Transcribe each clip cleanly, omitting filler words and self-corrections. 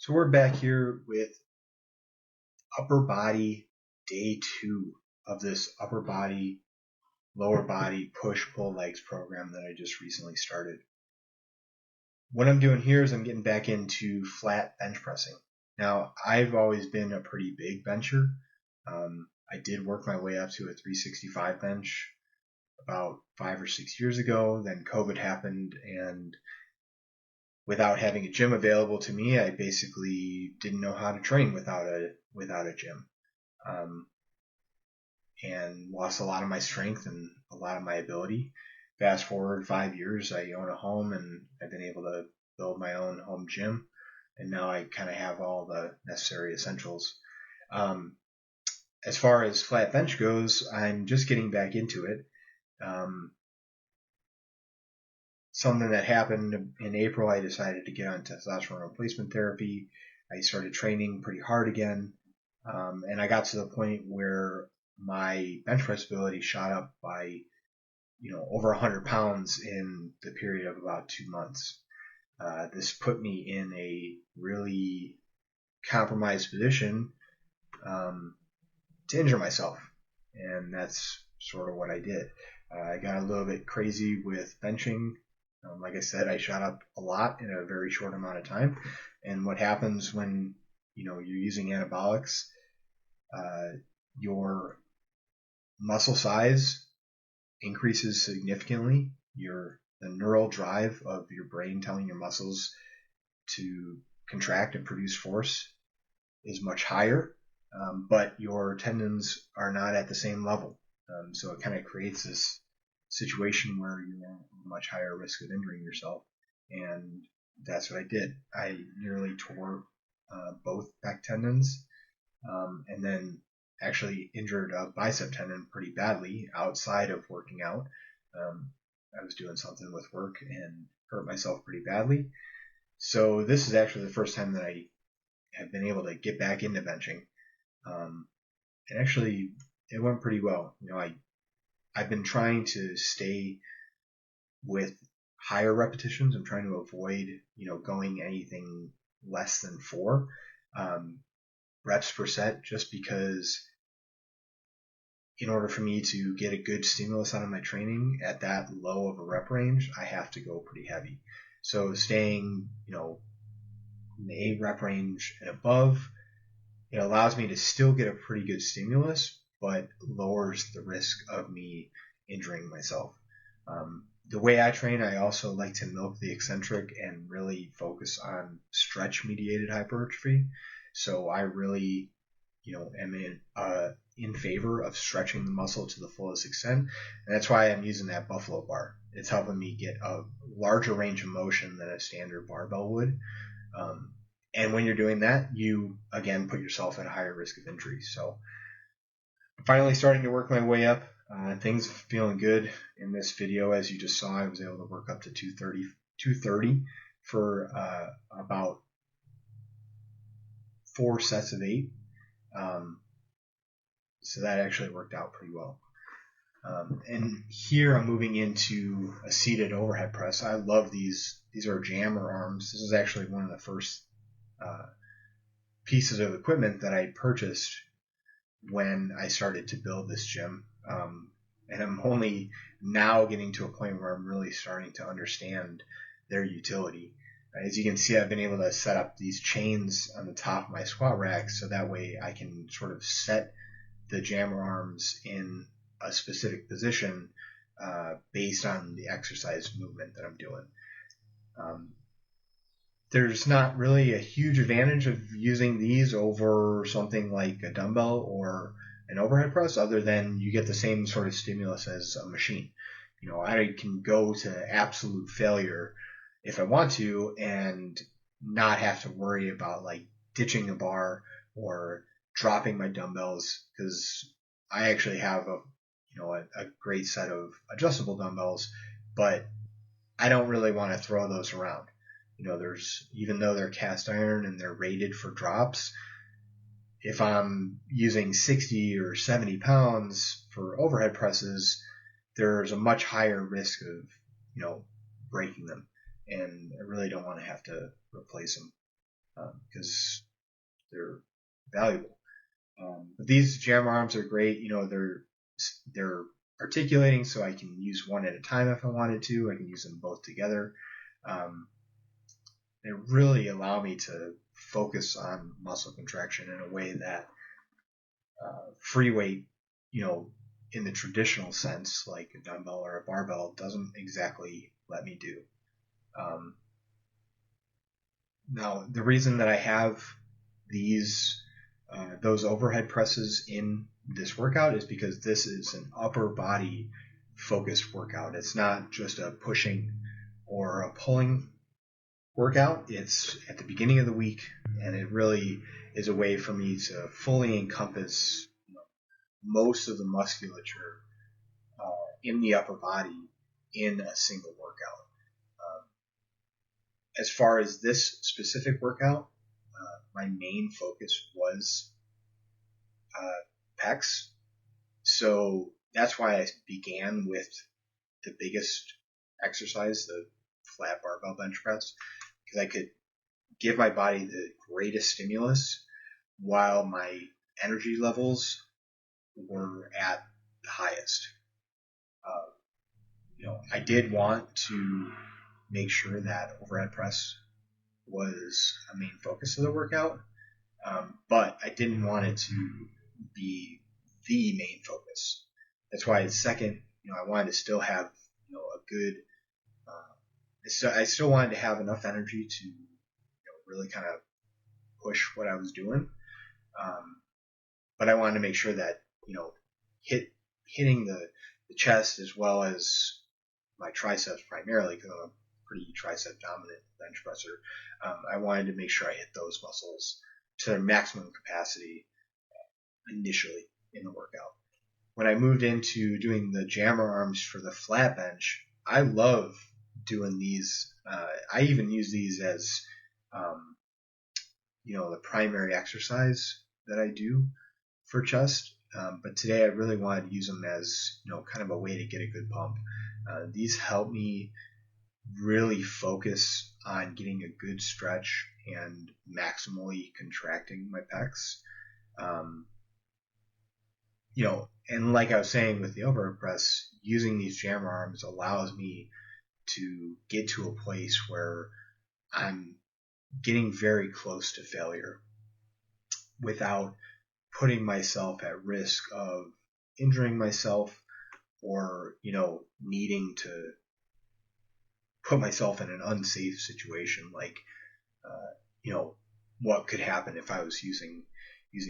So we're back here with upper body day 2 of this upper body, lower body push-pull legs program that I just recently started. What I'm doing here is I'm getting back into flat bench pressing. Now, I've always been a pretty big bencher. I did work my way up to a 365 bench about 5 or 6 years ago. Then COVID happened, and without having a gym available to me, I basically didn't know how to train without a gym, and lost a lot of my strength and a lot of my ability. Fast forward 5 years, I own a home and I've been able to build my own home gym, and now I kind of have all the necessary essentials. As far as flat bench goes, I'm just getting back into it. Something that happened in April, I decided to get on testosterone replacement therapy. I started training pretty hard again, and I got to the point where my bench press ability shot up by, over 100 pounds in the period of about 2 months. This put me in a really compromised position to injure myself, and that's sort of what I did. I got a little bit crazy with benching. Like I said, I shot up a lot in a very short amount of time. And what happens when you're using anabolics, your muscle size increases significantly. The neural drive of your brain telling your muscles to contract and produce force is much higher, but your tendons are not at the same level. So it kind of creates this situation where you're at a much higher risk of injuring yourself, and that's what I did. I nearly tore both back tendons, and then actually injured a bicep tendon pretty badly outside of working out. I was doing something with work and hurt myself pretty badly. So this is actually the first time that I have been able to get back into benching, and actually it went pretty well. I've been trying to stay with higher repetitions. I'm trying to avoid, going anything less than 4 reps per set, just because in order for me to get a good stimulus out of my training at that low of a rep range, I have to go pretty heavy. So staying, in the 8 rep range and above, it allows me to still get a pretty good stimulus, but lowers the risk of me injuring myself. The way I train, I also like to milk the eccentric and really focus on stretch-mediated hypertrophy. So I really, am in favor of stretching the muscle to the fullest extent, and that's why I'm using that buffalo bar. It's helping me get a larger range of motion than a standard barbell would. And when you're doing that, you, again, put yourself at a higher risk of injury. So I'm finally starting to work my way up. Things feeling good in this video. As you just saw, I was able to work up to 230 for about 4 sets of 8. So that actually worked out pretty well. And here I'm moving into a seated overhead press. I love these. These are jammer arms. This is actually one of the first pieces of equipment that I purchased when I started to build this gym. And I'm only now getting to a point where I'm really starting to understand their utility. As you can see, I've been able to set up these chains on the top of my squat rack, so that way I can sort of set the jammer arms in a specific position based on the exercise movement that I'm doing. There's not really a huge advantage of using these over something like a dumbbell or an overhead press, other than you get the same sort of stimulus as a machine. I can go to absolute failure if I want to and not have to worry about like ditching a bar or dropping my dumbbells, because I actually have a great set of adjustable dumbbells, but I don't really want to throw those around. Even though they're cast iron and they're rated for drops, if I'm using 60 or 70 pounds for overhead presses, there's a much higher risk of, breaking them. And I really don't want to have to replace them. because they're valuable. But these jam arms are great. They're articulating, so I can use one at a time if I wanted to. I can use them both together. They really allow me to focus on muscle contraction in a way that free weight, in the traditional sense, like a dumbbell or a barbell, doesn't exactly let me do. Now, the reason that I have those overhead presses in this workout is because this is an upper body focused workout. It's not just a pushing or a pulling workout. It's at the beginning of the week, and it really is a way for me to fully encompass most of the musculature in the upper body in a single workout. As far as this specific workout, my main focus was pecs. So that's why I began with the biggest exercise, the flat barbell bench press, because I could give my body the greatest stimulus while my energy levels were at the highest. I did want to make sure that overhead press was a main focus of the workout, but I didn't want it to be the main focus. That's why second, I wanted to still have a good. I still wanted to have enough energy to really kind of push what I was doing, but I wanted to make sure that hitting the chest as well as my triceps primarily, because I'm a pretty tricep dominant bench presser. I wanted to make sure I hit those muscles to their maximum capacity initially in the workout. When I moved into doing the jammer arms for the flat bench, I love doing these. I even use these as the primary exercise that I do for chest. But today I really wanted to use them as kind of a way to get a good pump. These help me really focus on getting a good stretch and maximally contracting my pecs. And like I was saying with the overhead press, using these jammer arms allows me to get to a place where I'm getting very close to failure without putting myself at risk of injuring myself or, needing to put myself in an unsafe situation, like, what could happen if I was using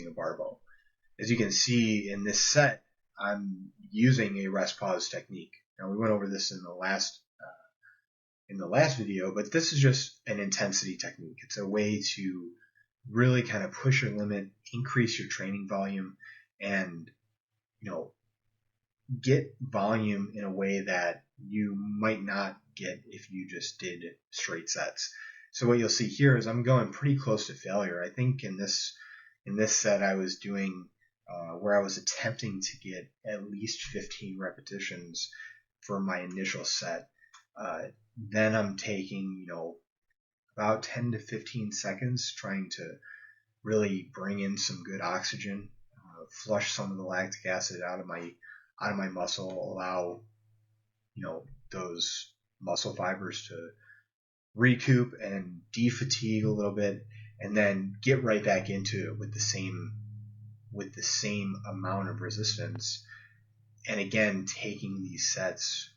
a barbell. As you can see in this set, I'm using a rest pause technique. Now, we went over this in the last video, but this is just an intensity technique. It's a way to really kind of push your limit, increase your training volume, and get volume in a way that you might not get if you just did straight sets. So what you'll see here is I'm going pretty close to failure. I think in this set I was doing where I was attempting to get at least 15 repetitions for my initial set. Then I'm taking about 10 to 15 seconds trying to really bring in some good oxygen, flush some of the lactic acid out of my muscle, allow those muscle fibers to recoup and defatigue a little bit, and then get right back into it with the same amount of resistance, and again taking these sets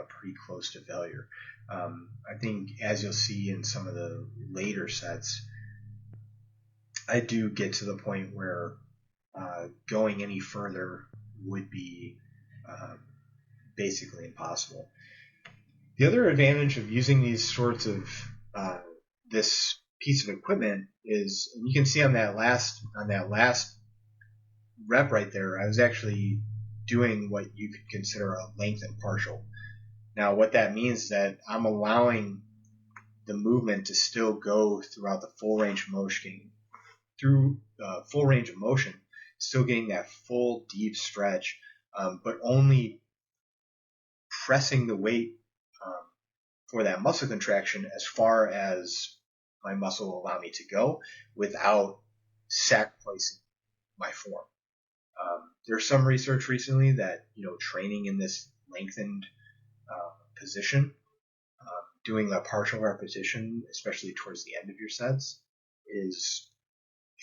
pretty close to failure. I think, as you'll see in some of the later sets, I do get to the point where going any further would be basically impossible. The other advantage of using these sorts of this piece of equipment is, and you can see on that last rep right there, I was actually doing what you could consider a lengthened partial. Now, what that means is that I'm allowing the movement to still go throughout the full range of motion, still getting that full deep stretch, but only pressing the weight for that muscle contraction as far as my muscle will allow me to go without sacrificing my form. There's some research recently that, training in this lengthened position, doing a partial repetition, especially towards the end of your sets, is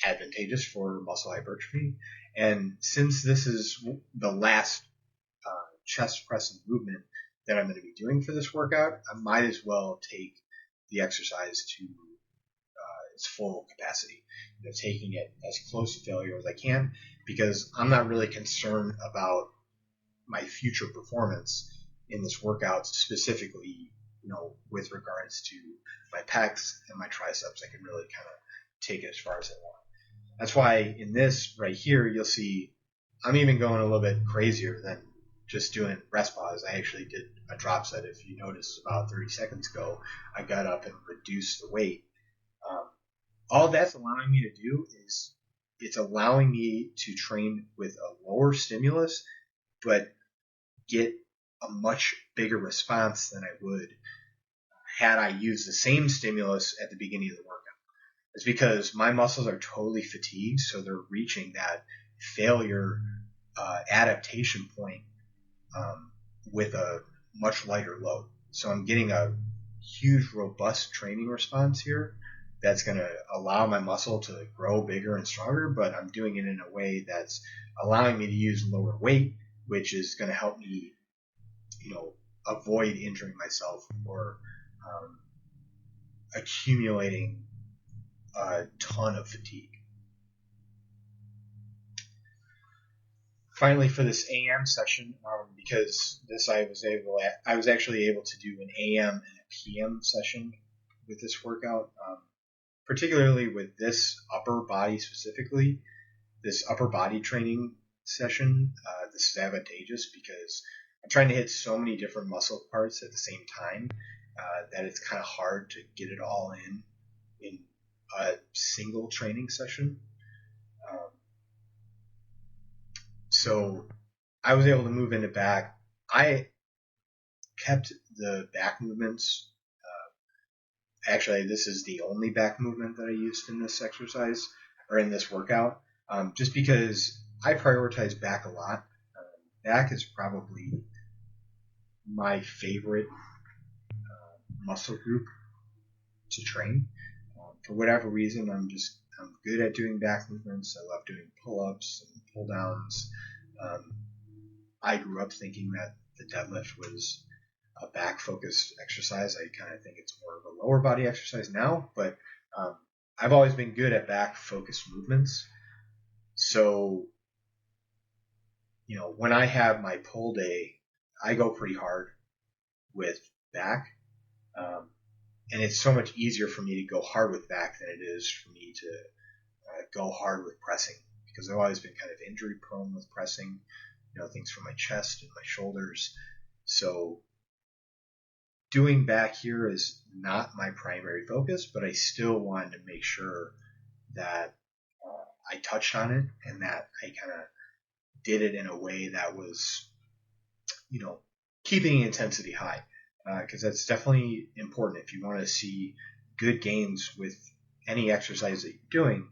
advantageous for muscle hypertrophy. And since this is the last chest pressing movement that I'm going to be doing for this workout, I might as well take the exercise to its full capacity, taking it as close to failure as I can, because I'm not really concerned about my future performance in this workout, specifically, with regards to my pecs and my triceps. I can really kind of take it as far as I want. That's why in this right here, you'll see I'm even going a little bit crazier than just doing rest pause. I actually did a drop set. If you noticed about 30 seconds ago, I got up and reduced the weight. All that's allowing me to do is it's allowing me to train with a lower stimulus, but get a much bigger response than I would had I used the same stimulus at the beginning of the workout. It's because my muscles are totally fatigued, so they're reaching that failure adaptation point with a much lighter load. So I'm getting a huge, robust training response here that's going to allow my muscle to grow bigger and stronger, but I'm doing it in a way that's allowing me to use lower weight, which is going to help me, avoid injuring myself or accumulating a ton of fatigue. Finally, for this AM session, because this I was actually able to do an AM and a PM session with this workout, particularly with this upper body specifically. This upper body training session, this is advantageous because I'm trying to hit so many different muscle parts at the same time that it's kind of hard to get it all in a single training session. So I was able to move into back. I kept the back movements. Actually, this is the only back movement that I used in this exercise or in this workout, just because I prioritize back a lot. Back is probably my favorite muscle group to train. For whatever reason, I'm good at doing back movements. I love doing pull-ups and pull-downs. I grew up thinking that the deadlift was a back-focused exercise. I kind of think it's more of a lower body exercise now, but I've always been good at back-focused movements. So, when I have my pull day, I go pretty hard with back. And it's so much easier for me to go hard with back than it is for me to go hard with pressing, because I've always been kind of injury prone with pressing, things from my chest and my shoulders. So doing back here is not my primary focus, but I still wanted to make sure that I touched on it and that I kind of did it in a way that was, keeping intensity high. Because that's definitely important. If you want to see good gains with any exercise that you're doing,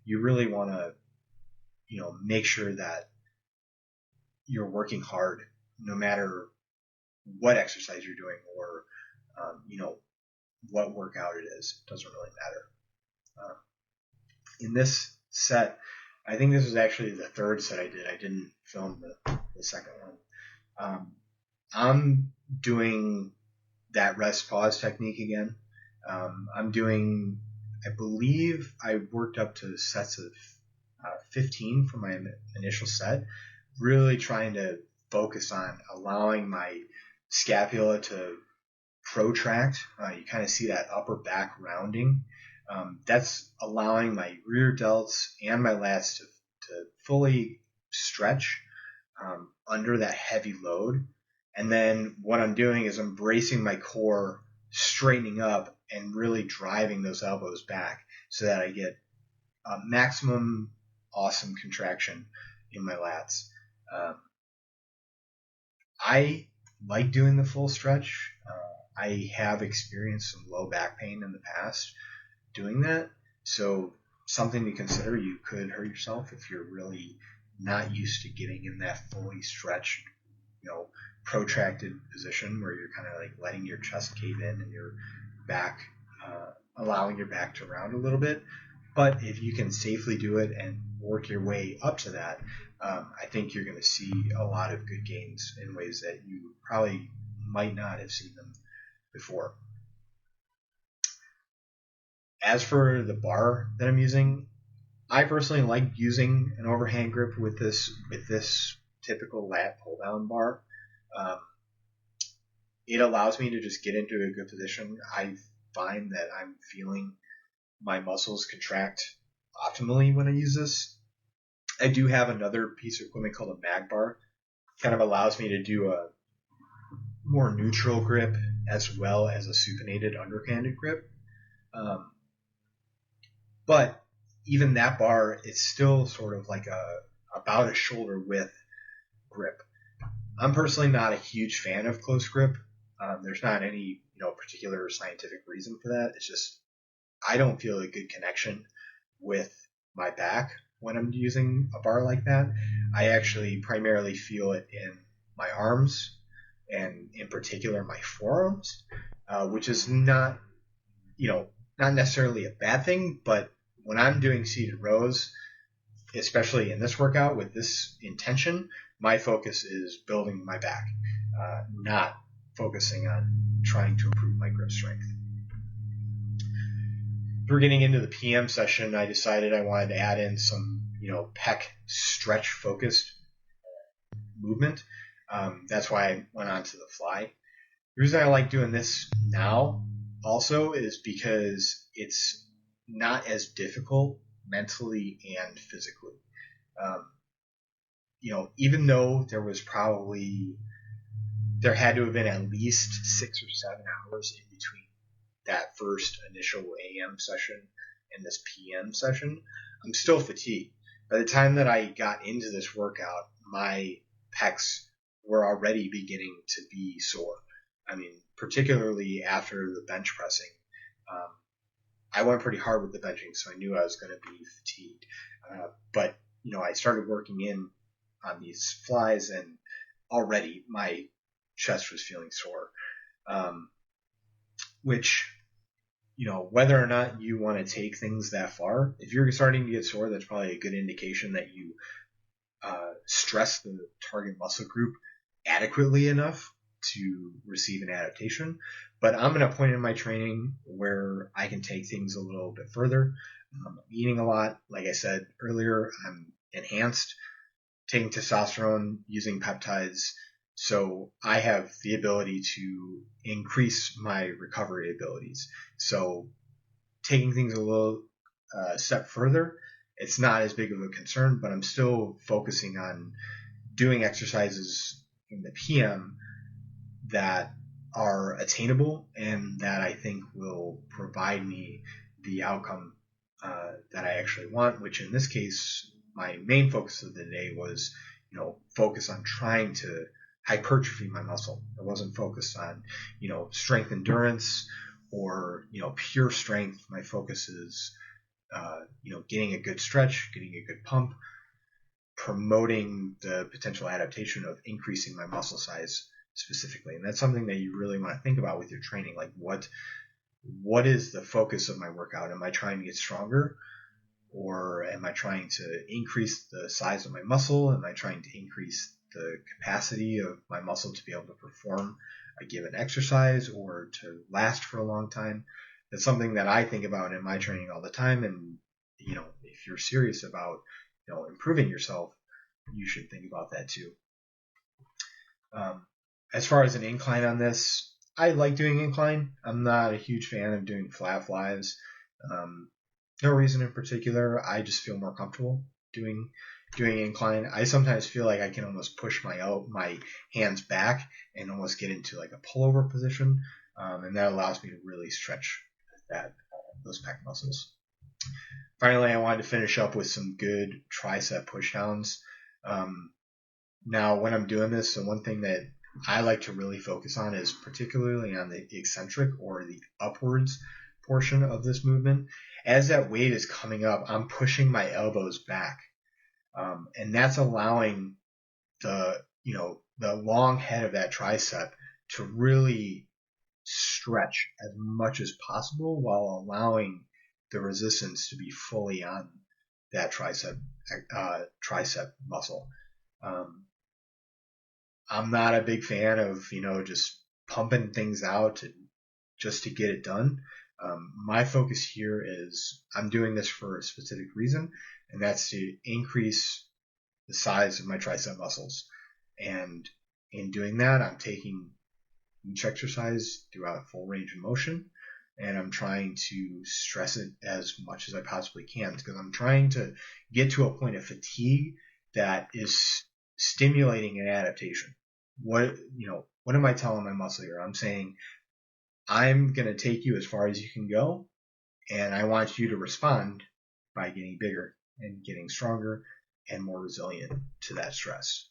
you really want to, make sure that you're working hard no matter what exercise you're doing or, what workout it is. It doesn't really matter. In this set, I think this was actually the third set I did. I didn't film the second one. I'm doing that rest pause technique again. I'm doing, I believe I worked up to sets of 15 for my initial set, really trying to focus on allowing my scapula to protract. You kind of see that upper back rounding. That's allowing my rear delts and my lats to fully stretch under that heavy load. And then what I'm doing is I'm bracing my core, straightening up, and really driving those elbows back so that I get a maximum awesome contraction in my lats. I like doing the full stretch. I have experienced some low back pain in the past, doing that. So something to consider, you could hurt yourself if you're really not used to getting in that fully stretched, protracted position where you're kind of like letting your chest cave in and your back, allowing your back to round a little bit. But if you can safely do it and work your way up to that, I think you're going to see a lot of good gains in ways that you probably might not have seen them before. As for the bar that I'm using, I personally like using an overhand grip with this typical lat pull down bar. It allows me to just get into a good position. I find that I'm feeling my muscles contract optimally when I use this. I do have another piece of equipment called a mag bar. Kind of allows me to do a more neutral grip as well as a supinated underhanded grip. But even that bar, it's still sort of like about a shoulder width grip. I'm personally not a huge fan of close grip. There's not any particular scientific reason for that. It's just I don't feel a good connection with my back when I'm using a bar like that. I actually primarily feel it in my arms and in particular my forearms, which is not necessarily a bad thing, but when I'm doing seated rows, especially in this workout with this intention, my focus is building my back, not focusing on trying to improve my grip strength. We're getting into the PM session, I decided I wanted to add in some, pec stretch focused movement. That's why I went on to the fly. The reason I like doing this now also is because it's not as difficult mentally and physically. Even though there had to have been at least 6 or 7 hours in between that first initial AM session and this PM session, I'm still fatigued. By the time that I got into this workout, my pecs were already beginning to be sore. I mean, particularly after the bench pressing. I went pretty hard with the benching, so I knew I was going to be fatigued. But I started working in on these flies, and already my chest was feeling sore. Which, whether or not you want to take things that far, if you're starting to get sore, that's probably a good indication that you stress the target muscle group adequately enough to receive an adaptation. But I'm in a point in my training where I can take things a little bit further. I'm eating a lot. Like I said earlier, I'm enhanced, taking testosterone, using peptides. So I have the ability to increase my recovery abilities. So taking things a little step further, it's not as big of a concern, but I'm still focusing on doing exercises in the PM that are attainable and that I think will provide me the outcome that I actually want, which in this case, my main focus of the day was, focus on trying to hypertrophy my muscle. I wasn't focused on, strength endurance or, pure strength. My focus is, getting a good stretch, getting a good pump, promoting the potential adaptation of increasing my muscle size specifically. And that's something that you really want to think about with your training. Like what is the focus of my workout? Am I trying to get stronger, or am I trying to increase the size of my muscle? Am I trying to increase the capacity of my muscle to be able to perform a given exercise or to last for a long time? That's something that I think about in my training all the time. And, if you're serious about, improving yourself, you should think about that too. As far as an incline on this, I like doing incline. I'm not a huge fan of doing flat flies. No reason in particular. I just feel more comfortable doing incline. I sometimes feel like I can almost push my hands back and almost get into like a pullover position, and that allows me to really stretch those pec muscles. Finally, I wanted to finish up with some good tricep pushdowns. Now, when I'm doing this, the one thing that I like to really focus on is particularly on the eccentric or the upwards portion of this movement. As that weight is coming up, I'm pushing my elbows back. And that's allowing the long head of that tricep to really stretch as much as possible while allowing the resistance to be fully on that tricep muscle. I'm not a big fan of, just pumping things out just to get it done. My focus here is I'm doing this for a specific reason, and that's to increase the size of my tricep muscles. And in doing that, I'm taking each exercise throughout full range of motion, and I'm trying to stress it as much as I possibly can, because I'm trying to get to a point of fatigue that is stimulating an adaptation. What am I telling my muscle here? I'm saying, I'm going to take you as far as you can go, and I want you to respond by getting bigger and getting stronger and more resilient to that stress.